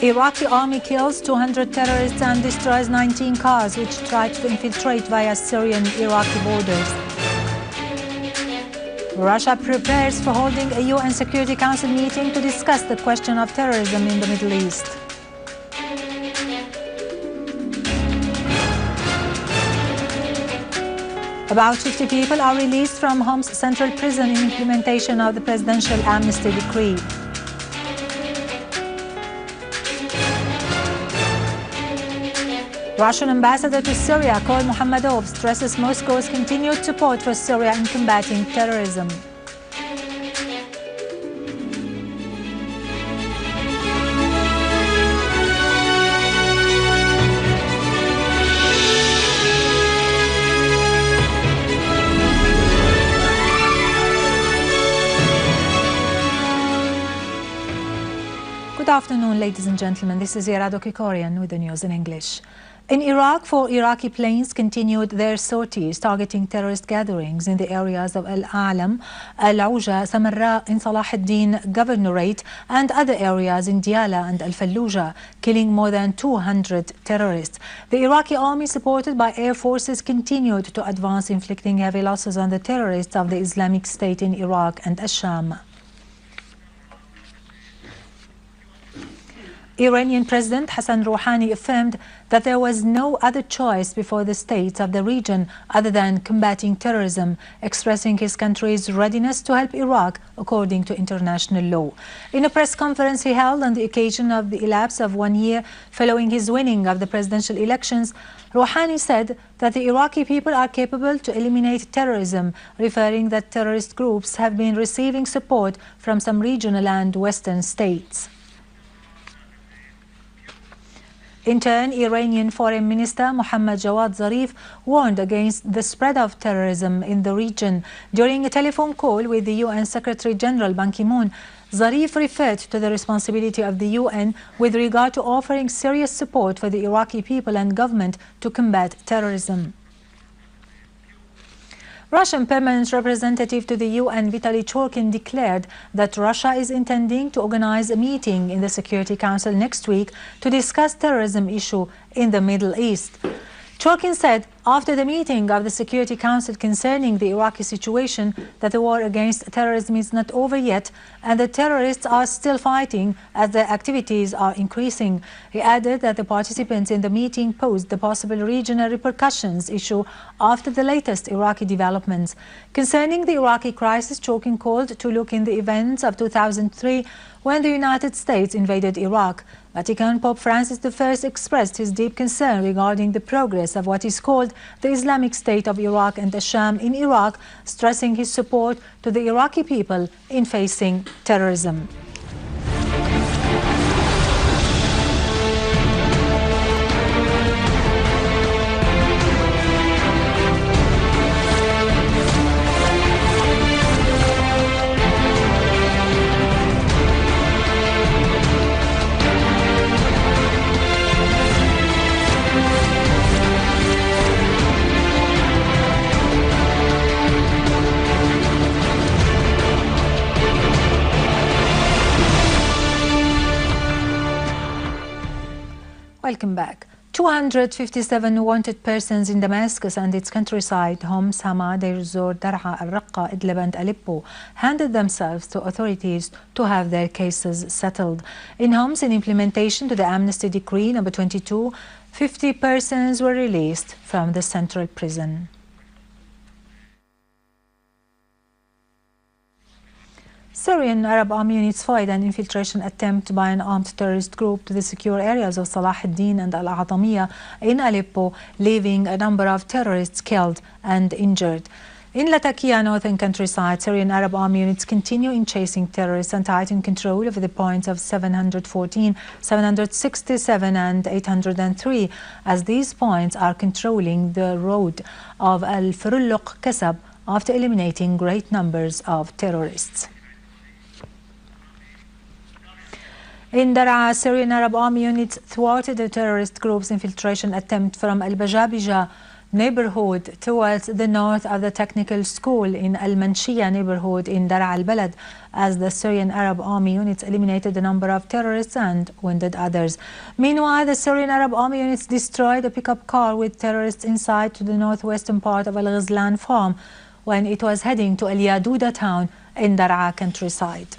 Iraqi army kills 200 terrorists and destroys 19 cars which tried to infiltrate via Syrian-Iraqi borders. Russia prepares for holding a UN Security Council meeting to discuss the question of terrorism in the Middle East. About 50 people are released from Homs's central prison in implementation of the presidential amnesty decree. Russian ambassador to Syria, Kol Mohammadov, stresses Moscow's continued support for Syria in combating terrorism. Good afternoon, ladies and gentlemen. This is Yarado Kikorian with the news in English. In Iraq, 4 Iraqi planes continued their sorties targeting terrorist gatherings in the areas of Al-A'lam, Al-Auja, Samarra in Salah ad-Din Governorate and other areas in Diyala and Al-Fallujah, killing more than 200 terrorists. The Iraqi army, supported by air forces, continued to advance, inflicting heavy losses on the terrorists of the Islamic State in Iraq and Ash-Sham. Iranian President Hassan Rouhani affirmed that there was no other choice before the states of the region other than combating terrorism, expressing his country's readiness to help Iraq according to international law. In a press conference he held on the occasion of the elapse of 1 year following his winning of the presidential elections, Rouhani said that the Iraqi people are capable to eliminate terrorism, referring that terrorist groups have been receiving support from some regional and western states. In turn, Iranian Foreign Minister Mohammad Jawad Zarif warned against the spread of terrorism in the region. During a telephone call with the UN Secretary General Ban Ki-moon, Zarif referred to the responsibility of the UN with regard to offering serious support for the Iraqi people and government to combat terrorism. Russian permanent representative to the UN, Vitaly Churkin, declared that Russia is intending to organize a meeting in the Security Council next week to discuss terrorism issue in the Middle East. Churkin said after the meeting of the Security Council concerning the Iraqi situation that the war against terrorism is not over yet and the terrorists are still fighting as their activities are increasing. He added that the participants in the meeting posed the possible regional repercussions issue after the latest Iraqi developments. Concerning the Iraqi crisis, Churkin called to look in the events of 2003 when the United States invaded Iraq. Vatican Pope Francis I expressed his deep concern regarding the progress of what is called the Islamic State of Iraq and Ash-Sham in Iraq, stressing his support to the Iraqi people in facing terrorism. Welcome back. 257 wanted persons in Damascus and its countryside, Homs, Hama, Deir Zor, Dar'a, Al-Raqqa, Idlib and Aleppo, handed themselves to authorities to have their cases settled. In Homs, in implementation to the amnesty decree number 22, 50 persons were released from the central prison. Syrian Arab army units foiled an infiltration attempt by an armed terrorist group to the secure areas of Salah ad-Din and Al-A'tamiyya in Aleppo, leaving a number of terrorists killed and injured. In Latakia, northern countryside, Syrian Arab army units continue in chasing terrorists and tighten control over the points of 714, 767 and 803, as these points are controlling the road of Al-Furulluq Kasab after eliminating great numbers of terrorists. In Dar'a, Syrian Arab army units thwarted the terrorist group's infiltration attempt from Al-Bajabija neighborhood towards the north of the technical school in Al-Manshia neighborhood in Dar al-Balad, as the Syrian Arab Army units eliminated a number of terrorists and wounded others. Meanwhile, the Syrian Arab Army units destroyed a pickup car with terrorists inside to the northwestern part of Al-Ghazlan farm when it was heading to Al-Yaduda town in Daraa countryside.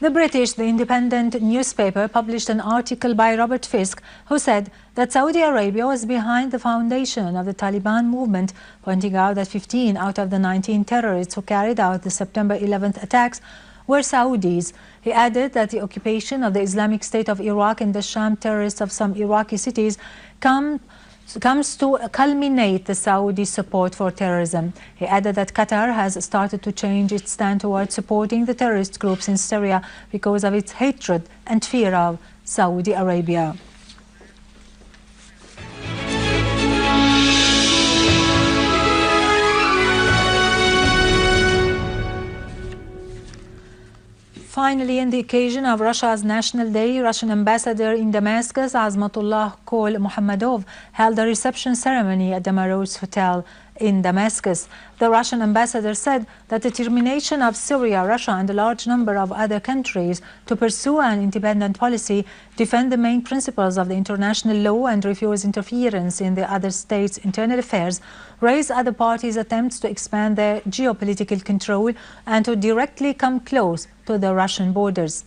The Independent newspaper published an article by Robert Fisk, who said that Saudi Arabia was behind the foundation of the Taliban movement, pointing out that 15 out of the 19 terrorists who carried out the September 11th attacks were Saudis. He added that the occupation of the Islamic State of Iraq and the Sham terrorists of some Iraqi cities comes to culminate the Saudi support for terrorism. He added that Qatar has started to change its stand towards supporting the terrorist groups in Syria because of its hatred and fear of Saudi Arabia. Finally, on the occasion of Russia's National Day, Russian ambassador in Damascus, Azmatullah Kol Muhammadov, held a reception ceremony at the Maroz Hotel in Damascus. The Russian ambassador said that the determination of Syria, Russia and a large number of other countries to pursue an independent policy, defend the main principles of the international law and refuse interference in the other states' internal affairs, raise other parties' attempts to expand their geopolitical control and to directly come close to the Russian borders.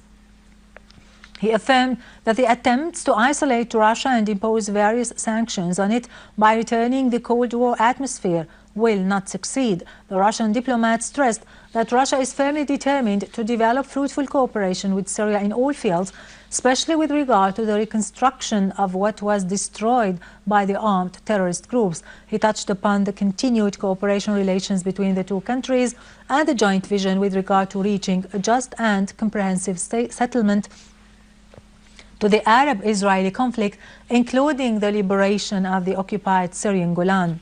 He affirmed that the attempts to isolate Russia and impose various sanctions on it by returning the Cold War atmosphere will not succeed. The Russian diplomat stressed that Russia is firmly determined to develop fruitful cooperation with Syria in all fields, especially with regard to the reconstruction of what was destroyed by the armed terrorist groups. He touched upon the continued cooperation relations between the two countries and the joint vision with regard to reaching a just and comprehensive settlement to the Arab-Israeli conflict, including the liberation of the occupied Syrian Golan.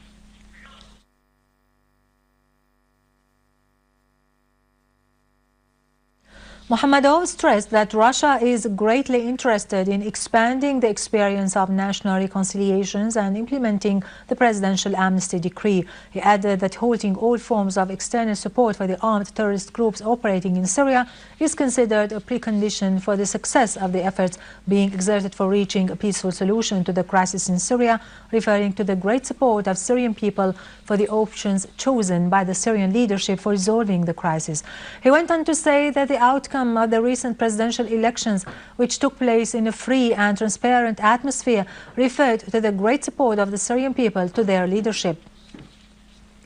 Muhammadov stressed that Russia is greatly interested in expanding the experience of national reconciliations and implementing the presidential amnesty decree. He added that halting all forms of external support for the armed terrorist groups operating in Syria is considered a precondition for the success of the efforts being exerted for reaching a peaceful solution to the crisis in Syria, referring to the great support of Syrian people for the options chosen by the Syrian leadership for resolving the crisis. He went on to say that the outcome of the recent presidential elections, which took place in a free and transparent atmosphere, referred to the great support of the Syrian people to their leadership.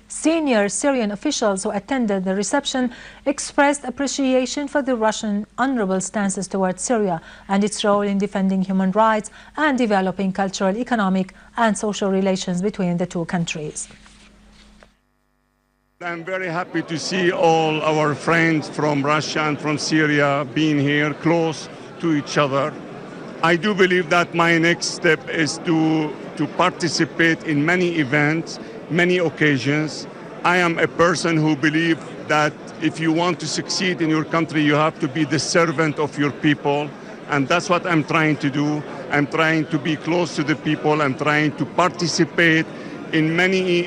Senior Syrian officials who attended the reception expressed appreciation for the Russian honorable stances towards Syria and its role in defending human rights and developing cultural, economic and social relations between the two countries. I'm very happy to see all our friends from Russia and from Syria being here close to each other. I do believe that my next step is to participate in many events, many occasions. I am a person who believes that if you want to succeed in your country, you have to be the servant of your people. And that's what I'm trying to do. I'm trying to be close to the people. I'm trying to participate in many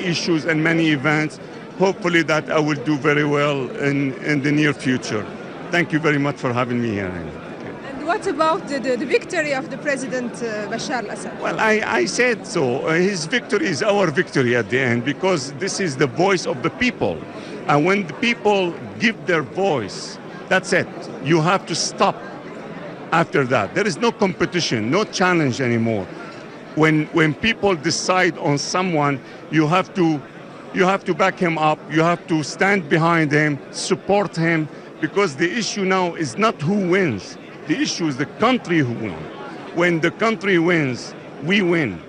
issues and many events. Hopefully that I will do very well in the near future. Thank you very much for having me here. And what about the victory of the President Bashar al-Assad? Well, I said so. His victory is our victory at the end, because this is the voice of the people. And when the people give their voice, that's it. You have to stop after that. There is no competition, no challenge anymore. When people decide on someone, you have to back him up, you have to stand behind him, support him, because the issue now is not who wins. The issue is the country who wins. When the country wins, we win.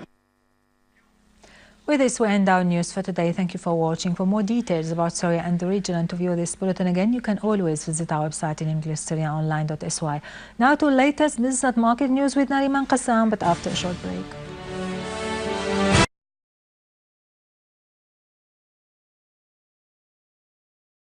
With this, we end our news for today. Thank you for watching. For more details about Syria and the region and to view this bulletin again, you can always visit our website in English, syriaonline.sy. Now to latest business and market news with Nariman Qassam, but after a short break.